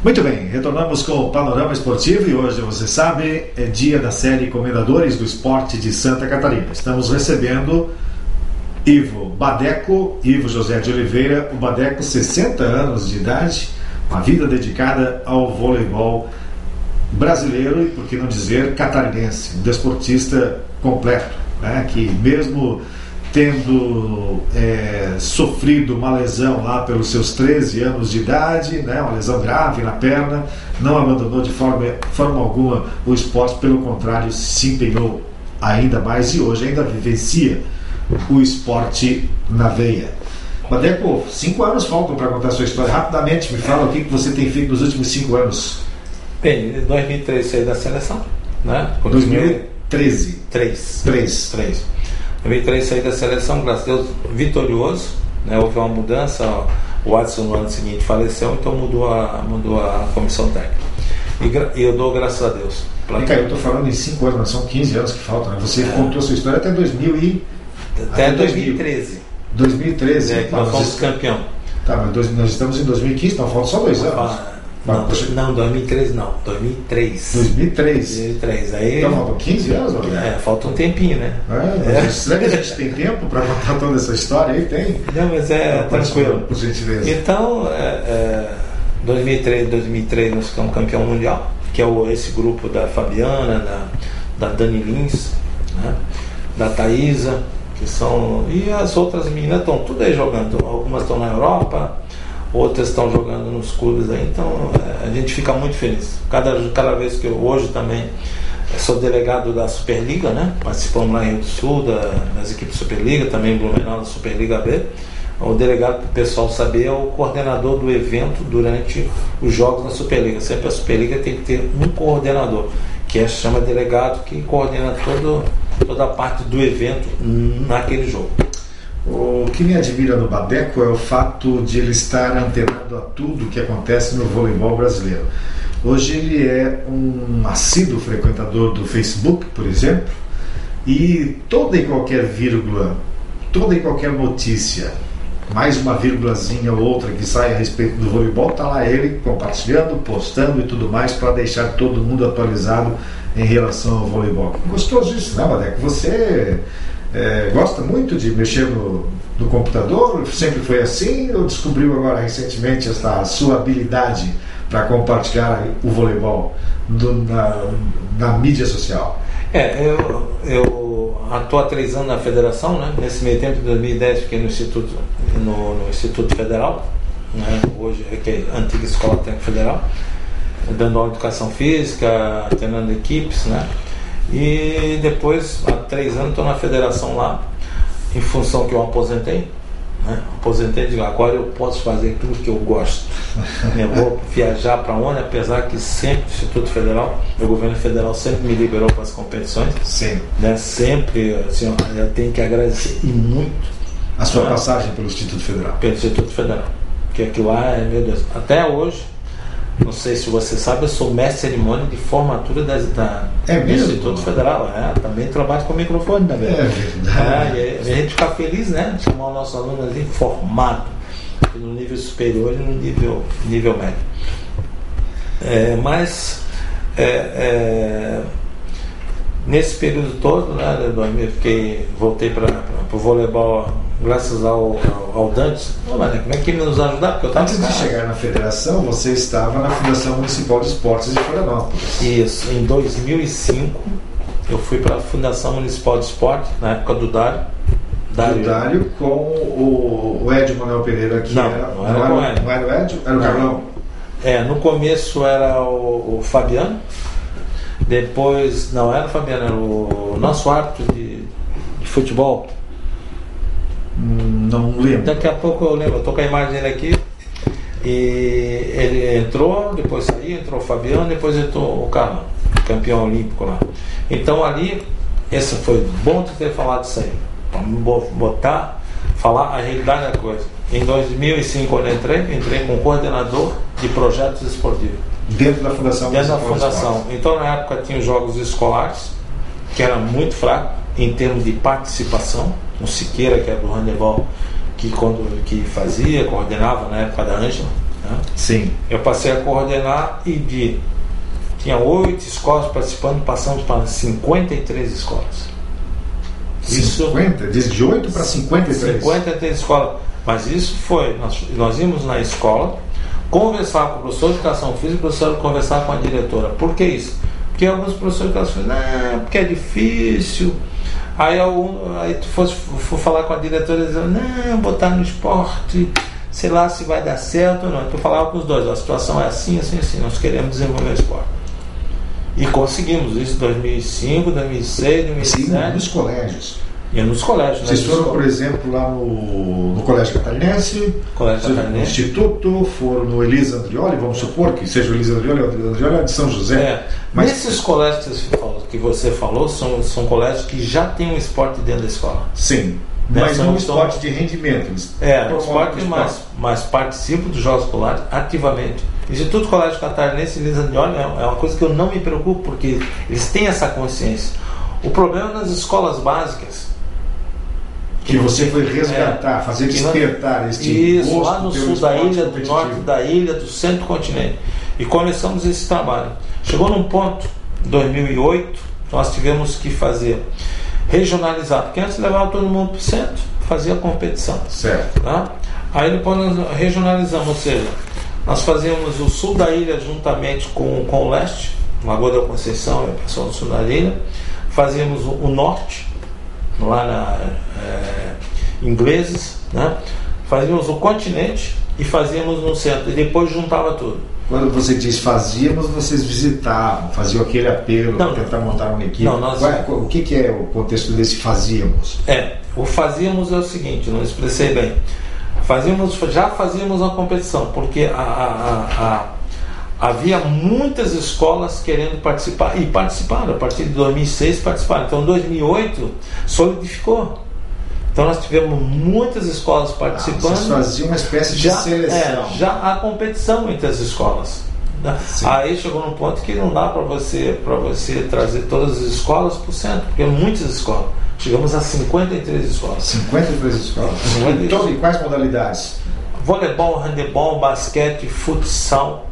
Muito bem, retornamos com o Panorama Esportivo e hoje, você sabe, é dia da série Comendadores do Esporte de Santa Catarina. Estamos recebendo Ivo Badeco, Ivo José de Oliveira, o Badeco, 60 anos de idade, uma vida dedicada ao voleibol brasileiro e, por que não dizer, catarinense, um desportista completo, né, que mesmo tendo sofrido uma lesão lá pelos seus 13 anos de idade, né, uma lesão grave na perna, não abandonou de forma alguma o esporte, pelo contrário, se empenhou ainda mais e hoje ainda vivencia o esporte na veia. Badeco, 5 anos faltam para contar a sua história. Rapidamente, me fala o que você tem feito nos últimos 5 anos. Bem, em 2013 saí da seleção, né? 2013? 3. 2003 saí da seleção, graças a Deus, vitorioso, né? Houve uma mudança, o Adson no ano seguinte faleceu, então mudou a comissão técnica. E eu dou graças a Deus. Eu estou falando em 5 anos, mas são 15 anos que faltam, né? Você contou a sua história até 2013. 2013? Nós fomos campeão. Tá, mas nós estamos em 2015, então faltam só 2 anos. Não, 2013 não, 2003. 2003. Aí, então faltam 15 anos, falta um tempinho, né? Será que a gente tem tempo para contar toda essa história aí? Tem? Não, mas tranquilo. Por gentileza. Então, 2003 nós ficamos campeão mundial, que é esse grupo da Fabiana, da Dani Lins, né? Da Thaisa, que são. E as outras meninas estão tudo aí jogando. Algumas estão na Europa, outras estão jogando nos clubes aí, então a gente fica muito feliz. Cada vez que eu hoje também sou delegado da Superliga, né? Participamos lá em Rio do Sul das equipes Superliga, também em Blumenau da Superliga B. O delegado, para o pessoal saber, é o coordenador do evento durante os jogos na Superliga. Sempre a Superliga tem que ter um coordenador, que chama delegado, que coordena toda a parte do evento naquele jogo. O que me admira no Badeco é o fato de ele estar antenado a tudo que acontece no voleibol brasileiro. Hoje ele é um assíduo frequentador do Facebook, por exemplo, e toda e qualquer vírgula, toda e qualquer notícia, mais uma vírgulazinha ou outra que sai a respeito do voleibol, está lá ele compartilhando, postando e tudo mais para deixar todo mundo atualizado em relação ao voleibol. Gostoso isso, né, Badeco? Você gosta muito de mexer no computador? Sempre foi assim? Ou descobriu agora recentemente essa sua habilidade para compartilhar o voleibol na mídia social? Eu atuo há 3 anos na federação, né? Nesse meio tempo, em 2010, fiquei no Instituto Federal, né? Hoje que é a antiga Escola Técnica Federal, dando aula de educação física, treinando equipes, né? E depois, há 3 anos, estou na federação lá, em função que eu aposentei, né? Aposentei e digo, agora eu posso fazer tudo que eu gosto. Eu vou viajar para onde, apesar que sempre o Instituto Federal, o governo federal sempre me liberou para as competições. Sim. Né? Sempre, assim, eu tenho que agradecer e muito a sua passagem pelo Instituto Federal. Pelo Instituto Federal. Porque aquilo lá, meu Deus, até hoje, não sei se você sabe, eu sou mestre de cerimônia de formatura do Instituto Federal. Também trabalho com microfone também. É verdade. E a gente fica feliz, né? De chamar o nosso aluno ali formado no nível superior e no nível médio. Nesse período todo, né, voltei para o voleibol graças ao Dante. Como é que ele nos ajudar? Porque Antes de chegar na federação, você estava na Fundação Municipal de Esportes de Florianópolis. Isso, em 2005 eu fui para a Fundação Municipal de Esportes, na época do Dário. Dário com o Edio Manuel Pereira aqui. Não era o Edio. Não era o Edio? Era o Carlão? No começo era o Fabiano. Depois, não era o Fabiano, era o nosso árbitro de futebol. Não lembro. Daqui a pouco eu lembro, eu estou com a imagem dele aqui. E ele entrou, depois saiu, entrou o Fabiano, depois entrou o Carlão, campeão olímpico lá. Então ali, esse foi bom de ter falado isso aí, para falar a realidade da coisa. Em 2005, quando eu entrei como coordenador de projetos esportivos. Dentro da Fundação Municipal. Dentro da Fundação. Então na época tinha os jogos escolares, que era muito fraco em termos de participação. O Siqueira, que era do handebol, que fazia, coordenava na época da Ângela, né? Sim. Eu passei a coordenar e tinha 8 escolas participando, passamos para 53 escolas. 50? De 8 para 53? 53 escolas. Mas isso foi, nós íamos na escola, conversar com o professor de educação física, o professor conversar com a diretora. Por que isso? Porque alguns professores de educação física, não, porque é difícil. Aí tu for falar com a diretora, dizendo, não, botar no esporte, sei lá se vai dar certo ou não. Então eu falava com os dois, a situação é assim, assim, assim, nós queremos desenvolver o esporte. E conseguimos isso em 2005, 2006, 2007. Sim, nos colégios. E nos colégios. Vocês foram, por exemplo, lá no Colégio Catarinense, no Instituto, foram no Elisa Andrioli, vamos supor que seja o Elisa Andrioli ou o Andrioli é de São José. Mas nesses colégios que você falou, são colégios que já têm um esporte dentro da escola. Sim, mas não um esporte de rendimento. Um esporte mas participam dos Jogos Escolares ativamente. O Instituto Colégio Catarinense e Elisa Andrioli é uma coisa que eu não me preocupo, porque eles têm essa consciência. O problema é nas escolas básicas. Que você foi resgatar, fazer despertar este isso, lá no sul da ilha, do norte da ilha, do centro do continente. E começamos esse trabalho. Chegou num ponto, em 2008, nós tivemos que fazer, regionalizar, porque antes levava todo mundo para o centro, fazia a competição. Certo. Tá? Aí depois nós regionalizamos, ou seja, nós fazíamos o sul da ilha juntamente com o leste, Lagoa da Conceição e o pessoal do sul da ilha, fazíamos o norte, lá na ingleses, né? Fazíamos o continente e fazíamos no centro, e depois juntava tudo. Quando você diz fazíamos, vocês visitavam, faziam aquele apelo para tentar montar uma equipe. Não, o que é o contexto desse fazíamos? O fazíamos é o seguinte, não expressei bem. Já fazíamos uma competição, porque havia muitas escolas querendo participar, e participaram, a partir de 2006 participaram. Então, em 2008, solidificou. Então, nós tivemos muitas escolas participando. Vocês faziam uma espécie de seleção. Já há competição entre as escolas. Sim. Aí chegou num ponto que não dá para você trazer todas as escolas para o centro, porque muitas escolas. Chegamos a 53 escolas. 53 escolas? Então, e quais modalidades? Voleibol, handebol, basquete, futsal,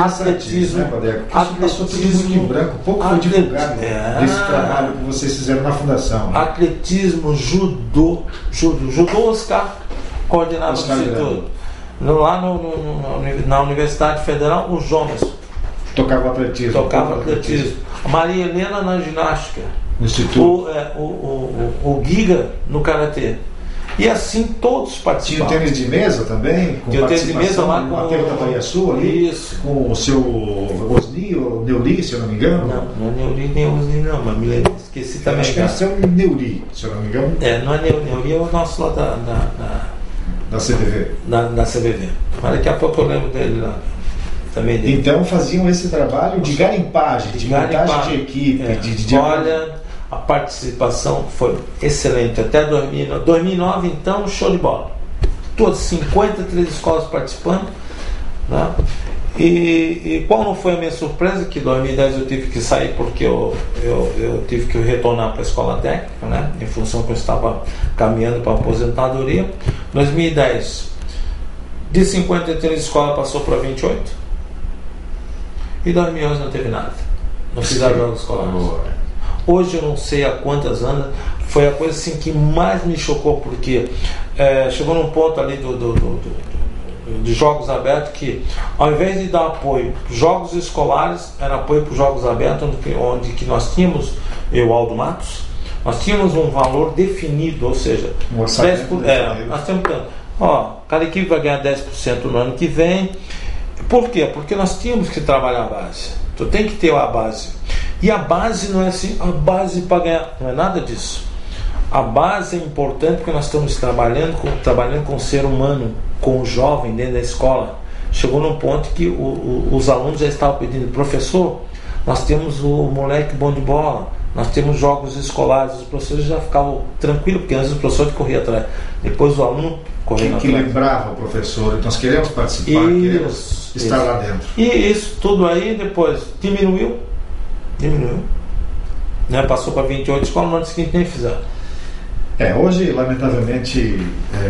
atletismo, né, Badeco? Isso passou tudo muito em branco, pouco foi divulgado desse trabalho que vocês fizeram na fundação. Né? Atletismo, judô, Oscar, coordenava isso tudo. Lá na Universidade Federal, o Jonas tocava atletismo. A Maria Helena na ginástica, no Instituto. o Giga no karatê. E assim todos participavam. Tinha o tênis de mesa também? Tinha o tênis de mesa lá com o Mateus da Bahia Sul ali? Isso. Com o seu Osni ou Neuli, se eu não me engano? Não é Neuli nem Osni não, mas me lembro, esqueci também. Acho que é o seu Neuli, se eu não me engano. Não é Neuli, é o nosso lá da CBV. Da CBV. Mas daqui a pouco eu lembro dele lá. Também dele. Então faziam esse trabalho de garimpagem, de montagem de equipe. Olha, a participação foi excelente. Até 2009, então, show de bola. Todas 53 escolas participando. Né? E qual não foi a minha surpresa? Que em 2010 eu tive que sair porque eu tive que retornar para a escola técnica, né? Em função que eu estava caminhando para a aposentadoria. 2010, de 53 escolas passou para 28. E 2011 não teve nada. Não fizeram jogos escolares. Hoje eu não sei há quantas anos. Foi a coisa assim que mais me chocou, porque chegou num ponto ali de jogos abertos que, ao invés de dar apoio para jogos escolares, era apoio para os jogos abertos, onde que nós tínhamos, Aldo Matos, nós tínhamos um valor definido, ou seja, 10%, nós temos cada equipe vai ganhar 10% no ano que vem. Por quê? Porque nós tínhamos que trabalhar a base. Tu tem que ter a base. E a base não é assim, a base para ganhar, não é nada disso. A base é importante porque nós estamos trabalhando com o ser humano, com o jovem dentro da escola. Chegou num ponto que os alunos já estavam pedindo: professor, nós temos o moleque bom de bola, nós temos jogos escolares. Os professores já ficavam tranquilos, porque antes o professor corria atrás, depois o aluno corria atrás. Que lembrava o professor: nós queremos participar, queremos estar lá dentro. E isso tudo aí depois diminuiu, né? Passou para 28 escolas, no ano seguinte nem fizeram. Hoje, lamentavelmente,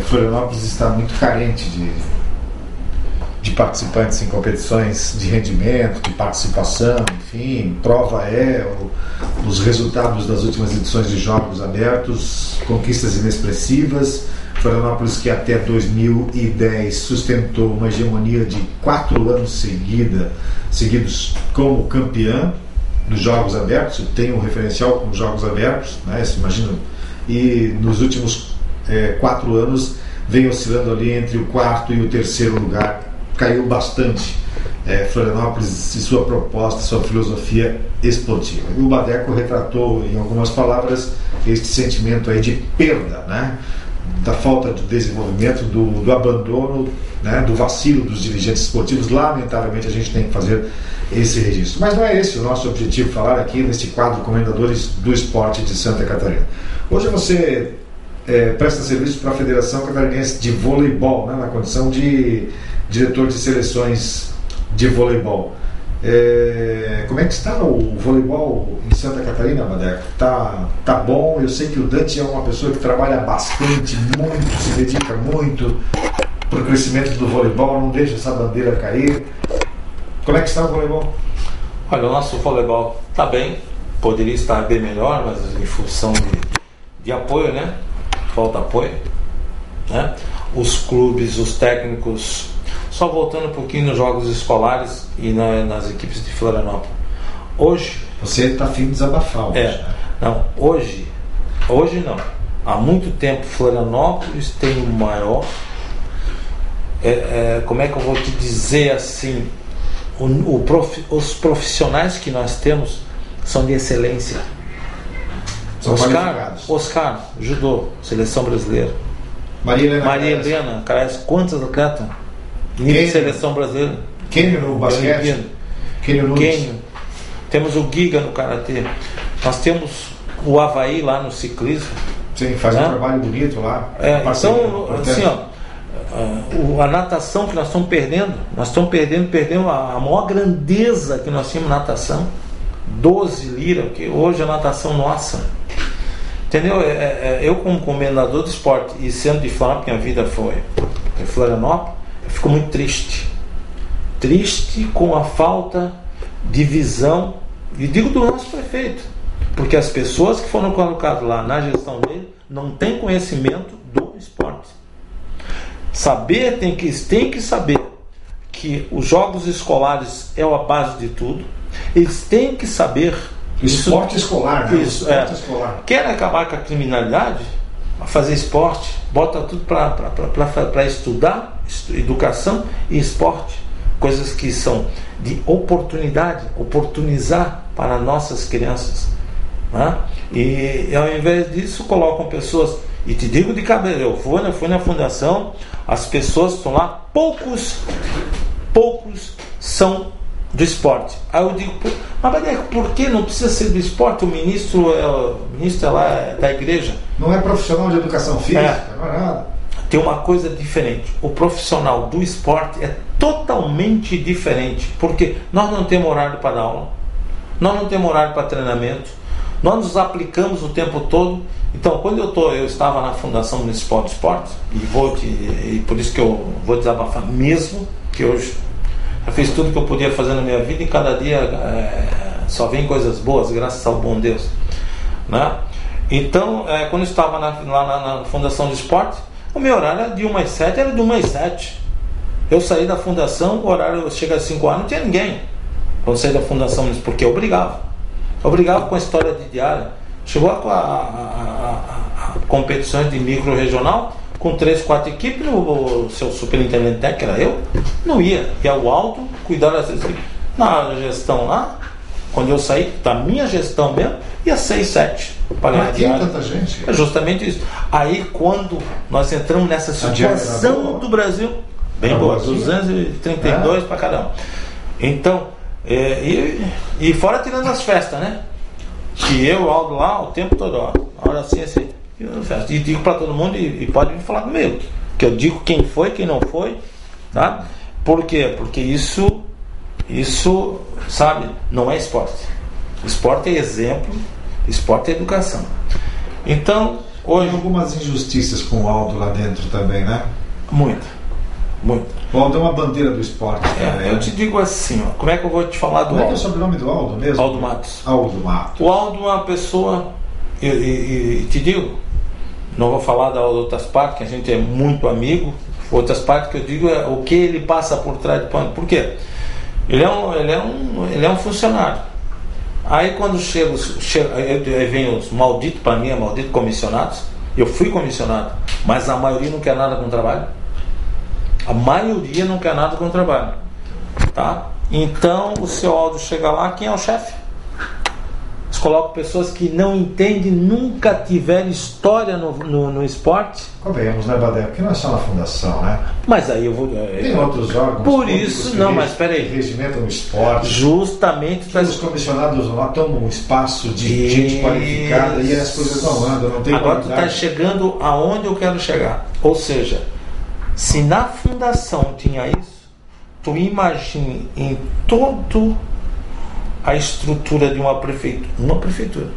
Florianópolis está muito carente participantes em competições de rendimento, de participação, enfim, prova os resultados das últimas edições de Jogos Abertos, conquistas inexpressivas. Florianópolis, que até 2010 sustentou uma hegemonia de 4 anos seguidos como campeã dos Jogos Abertos, tem um referencial como Jogos Abertos, né, imagina, e nos últimos 4 anos vem oscilando ali entre o 4º e o 3º lugar. Caiu bastante Florianópolis e sua proposta, sua filosofia esportiva. E o Badeco retratou em algumas palavras este sentimento aí de perda, né, da falta de desenvolvimento, do abandono, né, do vacilo dos dirigentes esportivos. Lamentavelmente a gente tem que fazer esse registro. Mas não é esse o nosso objetivo, falar aqui neste quadro Comendadores do Esporte de Santa Catarina. Hoje você presta serviço para a Federação Catarinense de Voleibol, né, na condição de diretor de seleções de voleibol. Como é que está o voleibol em Santa Catarina, Badeco? Tá bom? Eu sei que o Dante é uma pessoa que trabalha bastante, muito, se dedica muito para o crescimento do voleibol, não deixa essa bandeira cair. Como é que está o voleibol? Olha, o nosso voleibol está bem, poderia estar bem melhor, mas em função de apoio, né? Falta apoio, né? Os clubes, os técnicos. Só voltando um pouquinho nos jogos escolares e nas equipes de Florianópolis. Hoje... Você está afim de desabafar hoje, né? Não, hoje não. Há muito tempo Florianópolis tem o maior... como é que eu vou te dizer assim? Os profissionais que nós temos são de excelência. São Oscar, judô, seleção brasileira. Maria Helena, cara, quantos atletas? Nível de seleção brasileira. Kenio no basquete. Kenio. Temos o Giga no karatê. Nós temos o Havaí lá no ciclismo. Sim, faz um trabalho bonito lá. Então, assim, a natação que nós estamos perdendo a maior grandeza que nós tínhamos na natação. 12 lira, que hoje a natação nossa. Entendeu? Eu como comendador do esporte e sendo de Florianópolis, minha vida foi em Florianópolis, eu fico muito triste com a falta de visão, e digo do nosso prefeito, porque as pessoas que foram colocadas lá na gestão dele não têm conhecimento do esporte. Tem que saber que os jogos escolares é a base de tudo. Eles têm que saber esporte escolar, né? Escolar. Quer acabar com a criminalidade? Fazer esporte, bota tudo para estudar, educação e esporte, coisas que são de oportunidade, oportunizar para nossas crianças, né? E ao invés disso colocam pessoas, e te digo de cabeça, eu fui na fundação, as pessoas que estão lá, poucos são do esporte. Aí eu digo, mas por que não precisa ser do esporte? O ministro é lá da igreja. Não é profissional de educação física, não é nada. Tem uma coisa diferente. O profissional do esporte é totalmente diferente, porque nós não temos horário para dar aula, nós não temos horário para treinamento, nós nos aplicamos o tempo todo. Então, quando eu estava na Fundação Municipal de Esportes, e por isso que eu vou desabafar mesmo, que hoje eu fiz tudo que eu podia fazer na minha vida e cada dia só vem coisas boas, graças ao bom Deus, né? Então, quando eu estava lá na Fundação de Esportes, o meu horário era de 1 às 7, era de 1 às 7. Eu saí da fundação, o horário chega às 5 horas, não tinha ninguém. Quando saí da fundação, porque eu obrigava com a história de diária. Chegou a competições de micro-regional, com 3, 4 equipes, o seu superintendente técnico, era eu, não ia o alto, cuidar dessas equipes. Na gestão lá, quando eu saí, da minha gestão mesmo, ia 6, 7 para ganhar diária. Tanta gente. É justamente isso. Aí quando nós entramos nessa situação do Brasil, bem boa, 232 para cada um. Então, e fora tirando as festas, né? Que eu, Aldo lá, o tempo todo, ó, a hora assim, e digo para todo mundo, e pode vir falar comigo, que eu digo quem foi, quem não foi, tá? Por quê? Porque isso, sabe, não é esporte. Esporte é exemplo, esporte é educação. Então, hoje... Tem algumas injustiças com o Aldo lá dentro também, né? Muito. Muito. O Aldo é uma bandeira do esporte. Eu te digo assim, ó, como é que eu vou te falar do Como Aldo? é que é o sobrenome do Aldo mesmo? Aldo Matos. Aldo Matos. O Aldo é uma pessoa, e te digo, não vou falar das outras partes, que a gente é muito amigo. Outras partes que eu digo é o que ele passa por trás de pano. Por quê? Ele é um funcionário. Aí quando aí vem os malditos, para mim, malditos comissionados. Eu fui comissionado, mas a maioria não quer nada com o trabalho. A maioria não quer nada com o trabalho, tá? Então o seu Aldo chega lá, quem é o chefe? Eles colocam pessoas que não entendem, nunca tiveram história no esporte. Convenhamos, né, Badé? Porque não é só na fundação, né? Mas aí eu vou. Tem outros órgãos. Por isso, não, mas peraí. Que regimentam o esporte. Justamente. Os comissionados lá tomam um espaço de gente qualificada e as coisas não andam, não tem Agora qualidade. tu está chegando aonde eu quero chegar. Ou seja, se na fundação tinha isso, tu imagine em todo a estrutura de uma prefeitura.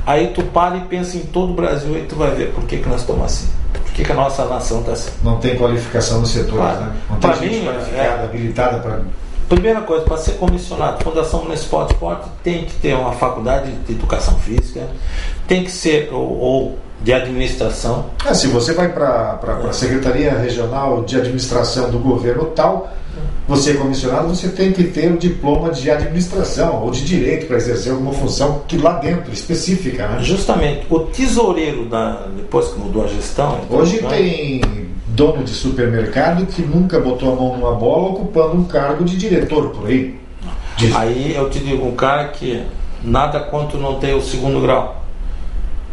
Aí tu para e pensa em todo o Brasil e tu vai ver por que nós estamos assim. Por que a nossa nação está assim. Não tem qualificação no setor, Claro. né? Não tem Pra gente mim, qualificada, habilitada para... Primeira coisa, para ser comissionado, Fundação Municipal de Esporte tem que ter uma faculdade de educação física, tem que ser ou de administração. Se você vai para a Secretaria Regional de Administração do governo tal, você é comissionado, você tem que ter o diploma de administração ou de direito para exercer alguma função que lá dentro, específica, né? Justamente, o tesoureiro, depois que mudou a gestão... Hoje né? tem dono de supermercado que nunca botou a mão numa bola ocupando um cargo de diretor por aí. Aí eu te digo, um cara que nada quanto não tem o segundo grau,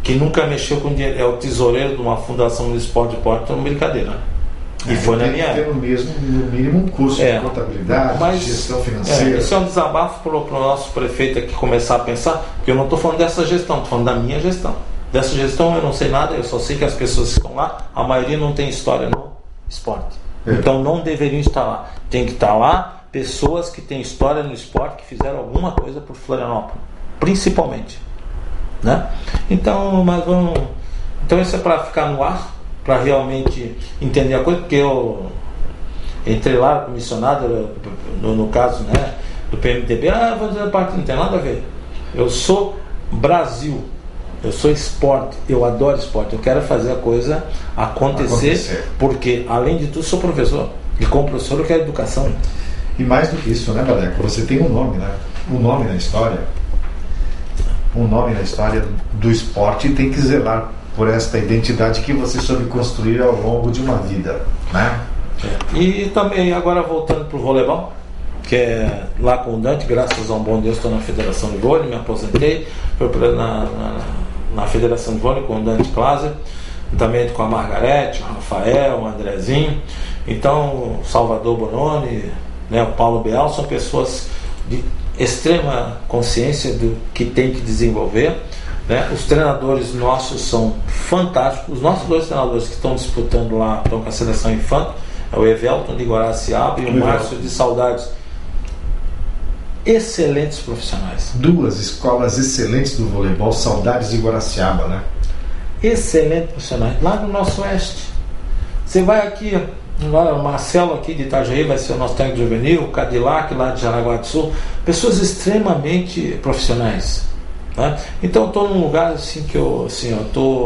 que nunca mexeu com dinheiro, é o tesoureiro de uma fundação municipal de esporte, então brincadeira. E foi na minha época. Tem no mínimo um curso de contabilidade, de gestão financeira. Isso é um desabafo para o nosso prefeito aqui começar a pensar, porque eu não estou falando dessa gestão, estou falando da minha gestão. Dessa gestão eu não sei nada, eu só sei que as pessoas que estão lá, a maioria não tem história no esporte. Então não deveriam estar lá. Tem que estar lá pessoas que têm história no esporte, que fizeram alguma coisa por Florianópolis, principalmente. Né? Então, isso é para ficar no ar, para realmente entender a coisa, porque eu entrei lá comissionado, no caso, né, do PMDB, vou dizer a parte, não tem nada a ver. Eu sou Brasil, eu sou esporte, eu adoro esporte, eu quero fazer a coisa acontecer. Porque, além de tudo, sou professor, e como professor eu quero educação. E mais do que isso, né, Badeco? Você tem um nome, né? Um nome na história. Um nome na história do esporte e tem que zelar por esta identidade que você soube construir ao longo de uma vida, né? E também, agora voltando para o voleibol, que é lá com o Dante, graças a um bom Deus estou na Federação de Vôlei, me aposentei, fui na Federação de Vôlei com o Dante Claser, também com a Margarete, o Rafael, o Andrezinho, então o Salvador Bononi, né, o Paulo Beal, são pessoas de extrema consciência do que tem que desenvolver, né? Os treinadores nossos são fantásticos. Os nossos dois treinadores que estão disputando lá, estão com a seleção infantil, é o Evelton de Guaraciaba e o Márcio de Saudades. Excelentes profissionais. Duas escolas excelentes do voleibol, Saudades de Guaraciaba, né? Excelentes profissionais. Lá no nosso oeste. Você vai aqui, agora o Marcelo aqui de Itajaí vai ser o nosso técnico juvenil, o Cadillac lá de Jaraguá do Sul, pessoas extremamente profissionais, né? Então eu estou num lugar assim que eu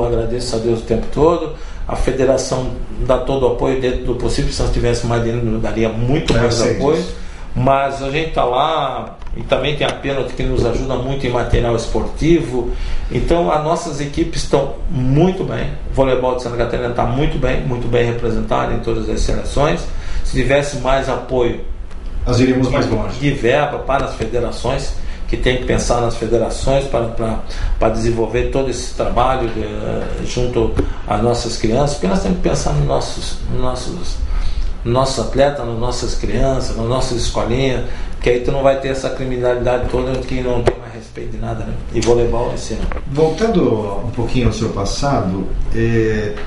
agradeço a Deus o tempo todo. A federação dá todo o apoio dentro do possível, se nós tivéssemos mais dinheiro eu daria muito mais apoio, mas a gente está lá. E também tem a Pênalti que nos ajuda muito em material esportivo. Então as nossas equipes estão muito bem. O voleibol de Santa Catarina está muito bem representado em todas as seleções. Se tivesse mais apoio, nós iríamos mais longe. De verba para as federações, que tem que pensar nas federações para desenvolver todo esse trabalho junto às nossas crianças, porque nós temos que pensar nos nossos atletas, nas nossas crianças, nas nossas escolinhas, que aí tu não vai ter essa criminalidade toda que não tem mais respeito de nada, né? E voleibol ensina. Voltando um pouquinho ao seu passado,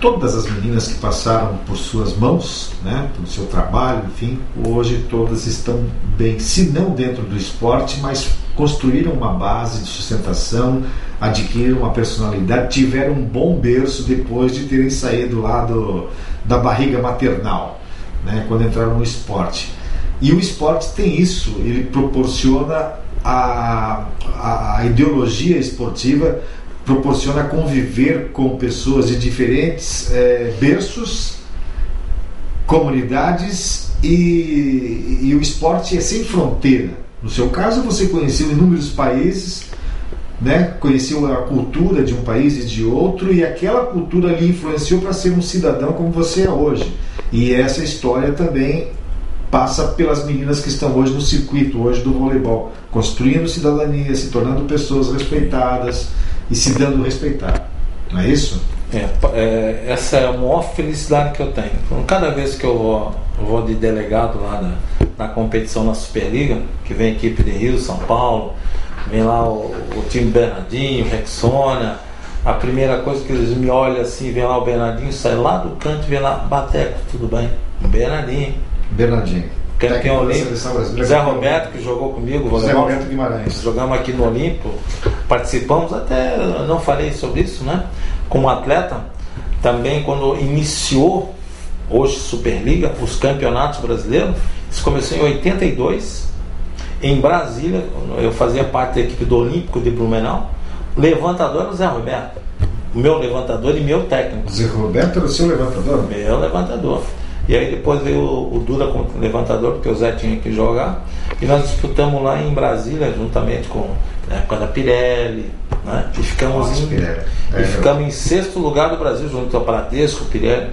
todas as meninas que passaram por suas mãos, né, pelo seu trabalho, enfim, hoje todas estão bem, se não dentro do esporte, mas construíram uma base de sustentação, adquiriram uma personalidade, tiveram um bom berço depois de terem saído lá da barriga maternal. né, quando entraram no esporte. E o esporte tem isso, ele proporciona a ideologia esportiva, proporciona conviver com pessoas de diferentes berços, comunidades, e o esporte é sem fronteira. No seu caso, você conheceu inúmeros países, né? Conheceu a cultura de um país e de outro, e aquela cultura lhe influenciou para ser um cidadão como você é hoje. E essa história também passa pelas meninas que estão hoje no circuito hoje do voleibol, construindo cidadania, se tornando pessoas respeitadas e se dando respeitar. Não é isso? Essa é a maior felicidade que eu tenho. Cada vez que eu vou de delegado lá na competição na Superliga, que vem a equipe de Rio, São Paulo, vem lá o time Bernardinho, Rexona, a primeira coisa que eles me olham assim, vem lá o Bernardinho, sai lá do canto e vem lá, Badeco, tudo bem? Bernardinho, campeão olímpico. Zé Roberto, que jogou comigo, Zé Roberto Guimarães. Jogamos aqui no Olímpico, participamos, até não falei sobre isso, né? Como atleta, também quando iniciou, hoje Superliga, os campeonatos brasileiros, isso começou em 82, em Brasília, eu fazia parte da equipe do Olímpico de Blumenau, levantador era o Zé Roberto, meu levantador e meu técnico. O Zé Roberto era o seu levantador? Meu levantador. E aí depois veio o Duda como levantador, porque o Zé tinha que jogar, e nós disputamos lá em Brasília, juntamente com a época da Pirelli, né? E ficamos ficamos em 6º lugar do Brasil, junto ao Bradesco, Pirelli,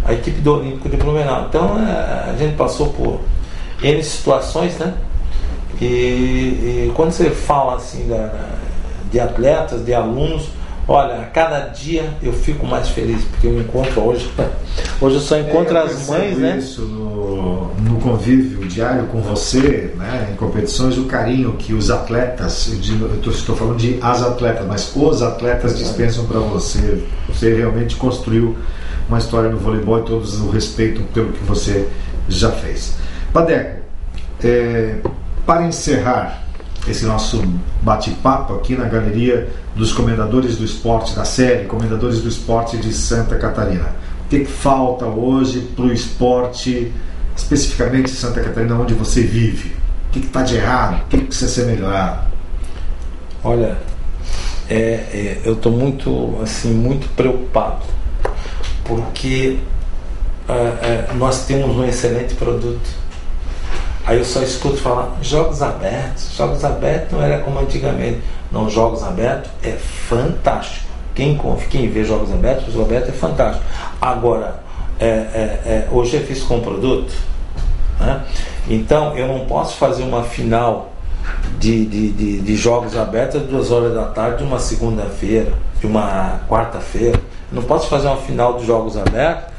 a equipe do Olímpico de Blumenau. Então a gente passou por N situações, né? E quando você fala assim de atletas, de alunos, olha, a cada dia eu fico mais feliz, porque eu me encontro hoje eu só encontro as mães, né? Isso no convívio diário com você, né, em competições, o carinho que os atletas, eu estou falando de as atletas, mas os atletas dispensam para você. Você realmente construiu uma história no voleibol e todos o respeitam pelo que você já fez. Badeco, para encerrar esse nosso bate-papo aqui na Galeria dos Comendadores do Esporte, da série Comendadores do Esporte de Santa Catarina, o que falta hoje para o esporte, especificamente em Santa Catarina, onde você vive? O que está de errado? O que precisa ser melhorado? Olha, eu estou muito preocupado, porque nós temos um excelente produto. Aí eu só escuto falar jogos abertos não era como antigamente. Não, jogos abertos é fantástico. Quem vê jogos abertos é fantástico. Agora, hoje é visto com produto, né? Então eu não posso fazer uma final de jogos abertos às 2 horas da tarde de uma segunda-feira, de uma quarta-feira. Não posso fazer uma final de jogos abertos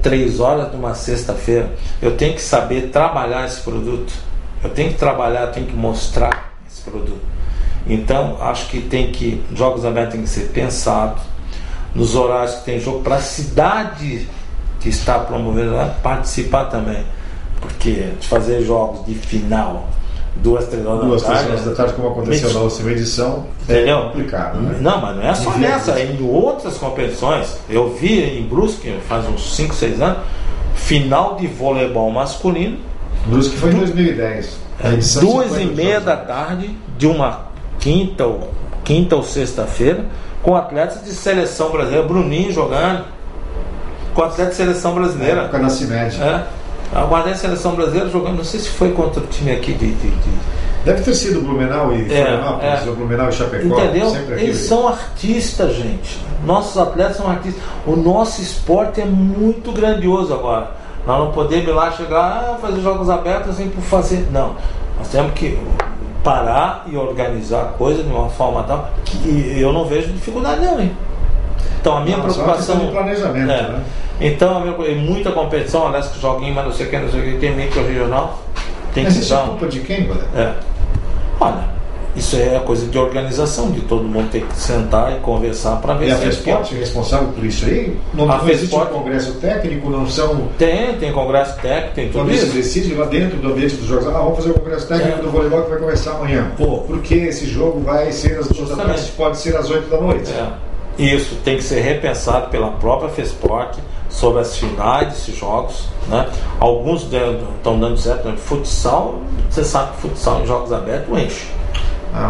3 horas de uma sexta-feira. Eu tenho que saber trabalhar esse produto. Eu tenho que mostrar esse produto. Então, acho que jogos abertos tem que ser pensados nos horários que tem jogo, para a cidade que está promovendo participar também. Porque fazer jogos de final 2, 3 horas da tarde, como aconteceu na última edição, entendeu? É complicado, né? Não, mas não é só nessa, é em outras competições. Eu vi em Brusque, faz uns 5, 6 anos, final de voleibol masculino. Brusque foi em 2010. 2h30 da tarde, de uma quinta ou sexta-feira, com atletas de seleção brasileira, Bruninho jogando, com atletas de seleção brasileira. Na época da CIMED. Aguardei a seleção brasileira jogando, não sei se foi contra o time aqui Deve ter sido Blumenau e Florianópolis, ou Blumenau e Chapecó. Entendeu? Eles são artistas, gente. Nossos atletas são artistas. O nosso esporte é muito grandioso agora. Nós não podemos ir lá chegar, fazer jogos abertos assim por fazer. Não. Nós temos que parar e organizar a coisa de uma forma tal que eu não vejo dificuldade não, hein? Então a minha preocupação é planejamento, né? Então muita competição, aliás, que joguinho, mas não sei o que, tem micro regional. Tem mas que isso é culpa de quem, Badé? Olha, isso é coisa de organização, de todo mundo ter que sentar e conversar para ver se a FESPORT é responsável por isso aí? Não existe um congresso técnico, não são... Tem congresso técnico, tem tudo isso. Você decide lá dentro do ambiente dos jogos, vamos fazer o congresso técnico do voleibol que vai começar amanhã. Porque esse jogo vai ser às 2 da tarde, pode ser às 8 da noite. Isso tem que ser repensado pela própria FESPORT sobre as finais desses jogos, né? Alguns estão dando certo, né? Futsal, você sabe que futsal em jogos abertos enche.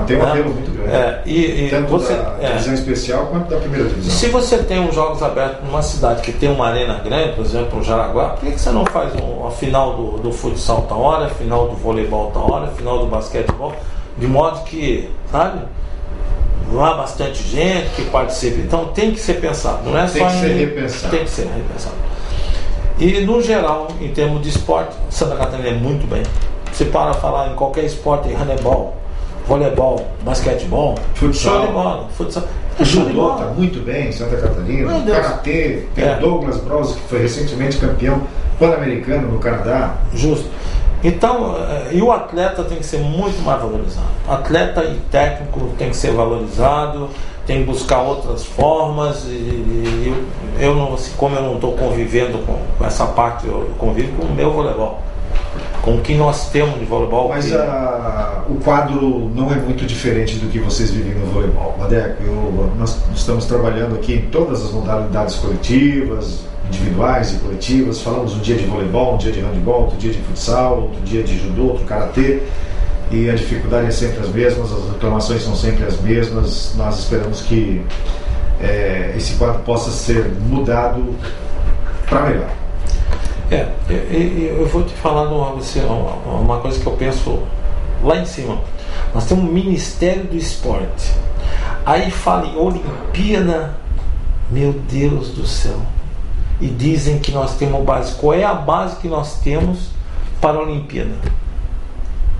Tem um apelo muito grande. Tanto você, da divisão especial quanto da primeira divisão. Se você tem uns jogos abertos numa cidade que tem uma arena grande, por exemplo, o Jaraguá, por que você não faz a final do futsal tal hora, a final do voleibol tal hora, a final do basquetebol, de modo que, sabe, há bastante gente que participa. Então tem que ser pensado, não é tem só que ser repensado. Tem que ser repensado. E no geral, em termos de esporte, Santa Catarina é muito bem. Você para falar em qualquer esporte, handebol, voleibol, basquetebol, futsal, show de bola, futsal. Judô está muito bem em Santa Catarina. Karatê, tem o Douglas Brose, que foi recentemente campeão pan-americano no Canadá. Justo. Então, e o atleta tem que ser muito mais valorizado. Atleta e técnico tem que ser valorizado, tem que buscar outras formas. E eu não, assim, como eu não estou convivendo com essa parte, eu convivo com o meu voleibol, com o que nós temos de voleibol. Mas o quadro não é muito diferente do que vocês vivem no voleibol, Badeco. Nós estamos trabalhando aqui em todas as modalidades coletivas, individuais e coletivas. Falamos um dia de voleibol, um dia de handebol, outro dia de futsal, outro dia de judô, outro karatê, e a dificuldade é sempre as mesmas, as reclamações são sempre as mesmas. Nós esperamos que esse quadro possa ser mudado para melhor. Eu vou te falar uma coisa que eu penso lá em cima. Nós temos um Ministério do Esporte, aí fala em Olimpíada, meu Deus do céu, e dizem que nós temos base. Qual é a base que nós temos para a Olimpíada?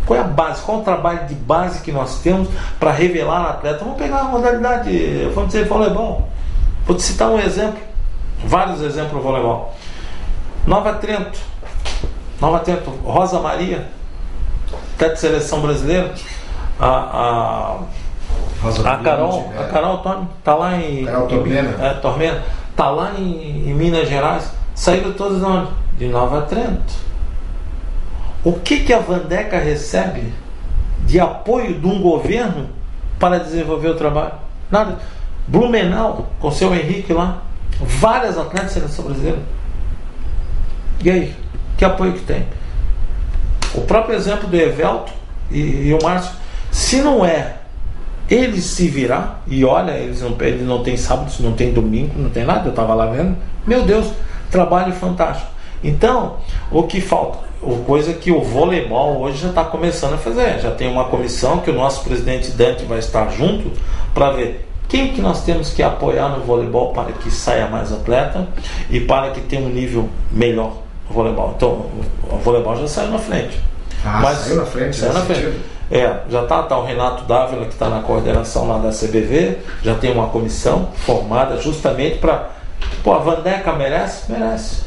Qual é a base? Qual é o trabalho de base que nós temos para revelar no atleta? Vamos pegar a modalidade, vamos dizer, voleibol. Vou te citar um exemplo, vários exemplos do voleibol. Nova Trento, Rosa Maria, atleta de seleção brasileira, a Carol Tormena, está lá em Tormena, está lá em Minas Gerais, saíram todos de Nova Trento. O que a Vandeca recebe de apoio de um governo para desenvolver o trabalho? Nada. Blumenau, com o seu Henrique lá, várias atletas de seleção brasileira. E aí? Que apoio que tem? O próprio exemplo do Evelto e o Márcio, se não é ele se virar, e olha, eles não tem sábado, não tem domingo, não tem nada, eu estava lá vendo, meu Deus, trabalho fantástico. Então, o que falta? Coisa que o voleibol hoje já está começando a fazer, já tem uma comissão que o nosso presidente Dante vai estar junto para ver quem que nós temos que apoiar no voleibol para que saia mais atleta e para que tenha um nível melhor no voleibol. Então, o voleibol já saiu na frente. Saiu na frente. Já está o Renato Dávila, que está na coordenação lá da CBV, já tem uma comissão formada justamente para... a Vandeca merece? Merece.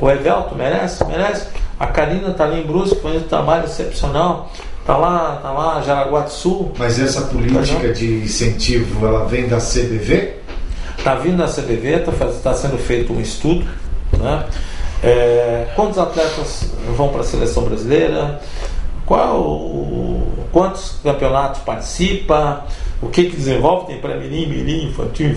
O Evelto merece? Merece. A Karina está ali em Brusque, fazendo um trabalho excepcional. Está lá, Jaraguá do Sul. Mas essa política de incentivo, ela vem da CBV? Está vindo da CBV, está sendo feito um estudo, né? Quantos atletas vão para a seleção brasileira? Quantos campeonatos participa? O que desenvolve? Tem pré-mirim, infantil,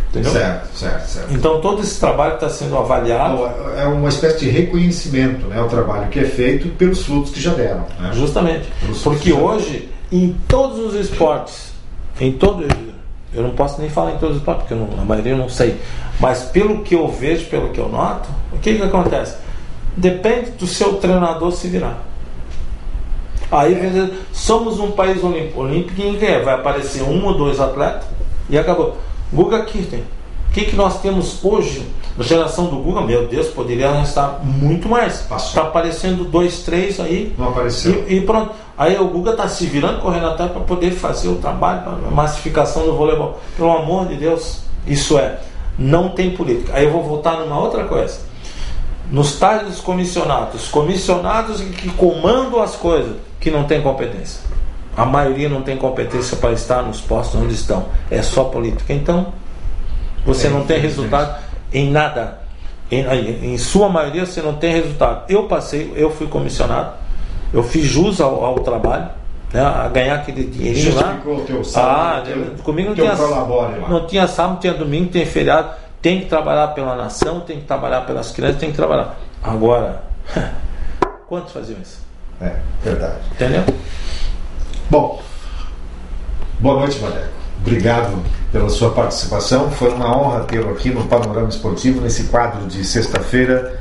entendeu? Certo. Então todo esse trabalho está sendo avaliado. É uma espécie de reconhecimento, né? O trabalho que é feito pelos frutos que já deram, né? Justamente, porque hoje em todos os esportes, eu não posso nem falar em todos os esportes, porque a maioria eu não sei, mas pelo que eu vejo, pelo que eu noto, o que acontece? Depende do seu treinador se virar. Aí somos um país olímpico em que vai aparecer um ou dois atletas e acabou. Guga Kirten, o que nós temos hoje na geração do Guga? Meu Deus, poderia estar muito mais. Está aparecendo 2, 3 aí. Não apareceu. E pronto. Aí o Guga está se virando, correndo atrás para poder fazer o trabalho, a massificação do voleibol. Pelo amor de Deus, isso não tem política. Aí eu vou voltar numa outra coisa. Nos tais dos comissionados que comandam as coisas, que não tem competência. A maioria não tem competência para estar nos postos onde estão. É só política. Então, você não tem resultado em nada. Em sua maioria, você não tem resultado. Eu fui comissionado, eu fiz jus ao trabalho, né, a ganhar aquele dinheirinho lá. Justificou o teu sábado, comigo não tinha sábado, não tinha domingo, não tinha feriado. Tem que trabalhar pela nação, tem que trabalhar pelas crianças, tem que trabalhar. Agora, quantos faziam isso? É, verdade. Entendeu? Bom, boa noite, Badeco. Obrigado pela sua participação. Foi uma honra tê-lo aqui no Panorama Esportivo, nesse quadro de sexta-feira,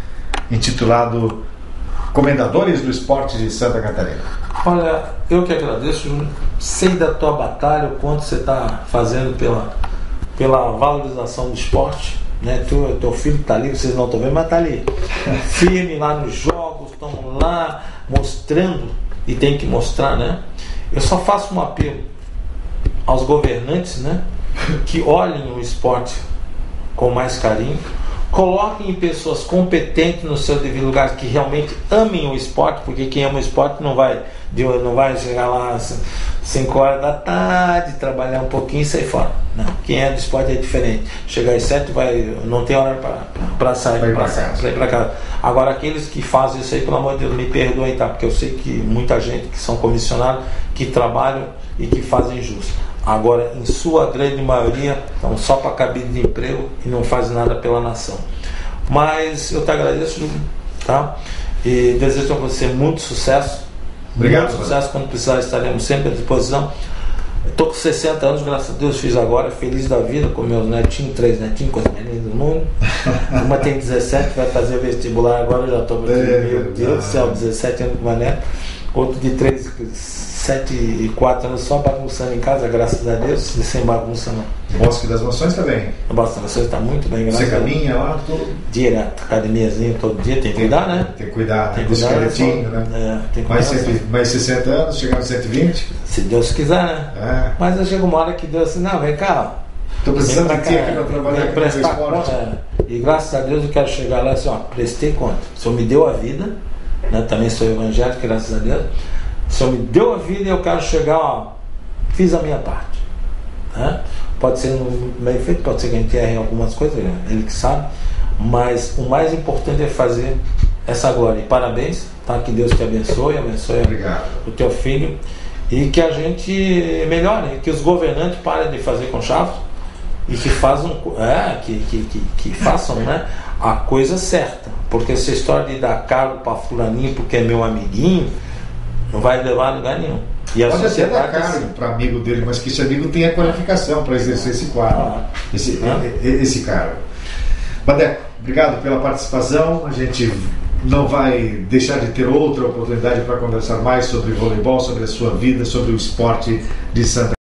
intitulado Comendadores do Esporte de Santa Catarina. Olha, eu que agradeço, Júnior. Sei da tua batalha, o quanto você está fazendo pela valorização do esporte, né? Teu filho está ali, vocês não estão vendo, mas está ali firme lá nos jogos, estão lá mostrando, e tem que mostrar, né? Eu só faço um apelo aos governantes, né, que olhem o esporte com mais carinho, coloquem pessoas competentes no seu devido lugar, que realmente amem o esporte, porque quem ama o esporte não vai chegar lá às 5 horas da tarde, trabalhar um pouquinho e sair fora. Não, quem é do esporte é diferente. Chegar às 7 não tem hora para sair para casa. Agora, aqueles que fazem isso aí, pelo amor de Deus, me perdoem, tá? Porque eu sei que muita gente que são comissionados, que trabalham e que fazem justo. Agora, em sua grande maioria, estão só para cabide de emprego e não fazem nada pela nação. Mas eu te agradeço, Júlio, tá? E desejo a você muito sucesso. Obrigado. Muito sucesso. Quando precisar, estaremos sempre à disposição. Estou com 60 anos, graças a Deus, fiz agora, feliz da vida, com meus netinhos, 3 netinhos, coisa mais linda do mundo. Uma tem 17, vai fazer vestibular agora, eu já estou meu Deus do céu, 17 anos com uma neta. Outro de 7 e 4 anos só bagunçando em casa, graças a Deus, sem bagunça não. Bosque das Nações também. O Bosque das Nações está muito bem, graças a Deus. Você caminha lá? Direto, academiazinha todo dia, tem que cuidar, né? Tem que cuidar, tem que cuidar, esqueletinho, né? Tem que mais 60 anos, chegar nos 120? Se Deus quiser, né? É. Mas eu chego uma hora que Deus assim, não, vem cá, estou precisando de ti aqui para trabalhar aqui no esporte. E graças a Deus eu quero chegar lá assim, ó, prestei conta. O Senhor me deu a vida, né? Também sou evangélico, graças a Deus. O Senhor me deu a vida e eu quero chegar, ó, fiz a minha parte, né? Pode ser bem feito, pode ser que a gente erre em algumas coisas, ele que sabe, mas o mais importante é fazer essa glória. E parabéns, tá? Que Deus te abençoe, Obrigado. O teu filho, e que a gente melhore, que os governantes parem de fazer conchavo e que façam, que façam, né, a coisa certa, porque essa história de dar cargo para fulaninho porque é meu amiguinho não vai levar a lugar nenhum. E a pode até dar cargo assim, para amigo dele, mas que esse amigo tenha qualificação para exercer esse quadro, esse cargo. Badeco, obrigado pela participação. A gente não vai deixar de ter outra oportunidade para conversar mais sobre voleibol, sobre a sua vida, sobre o esporte de Santa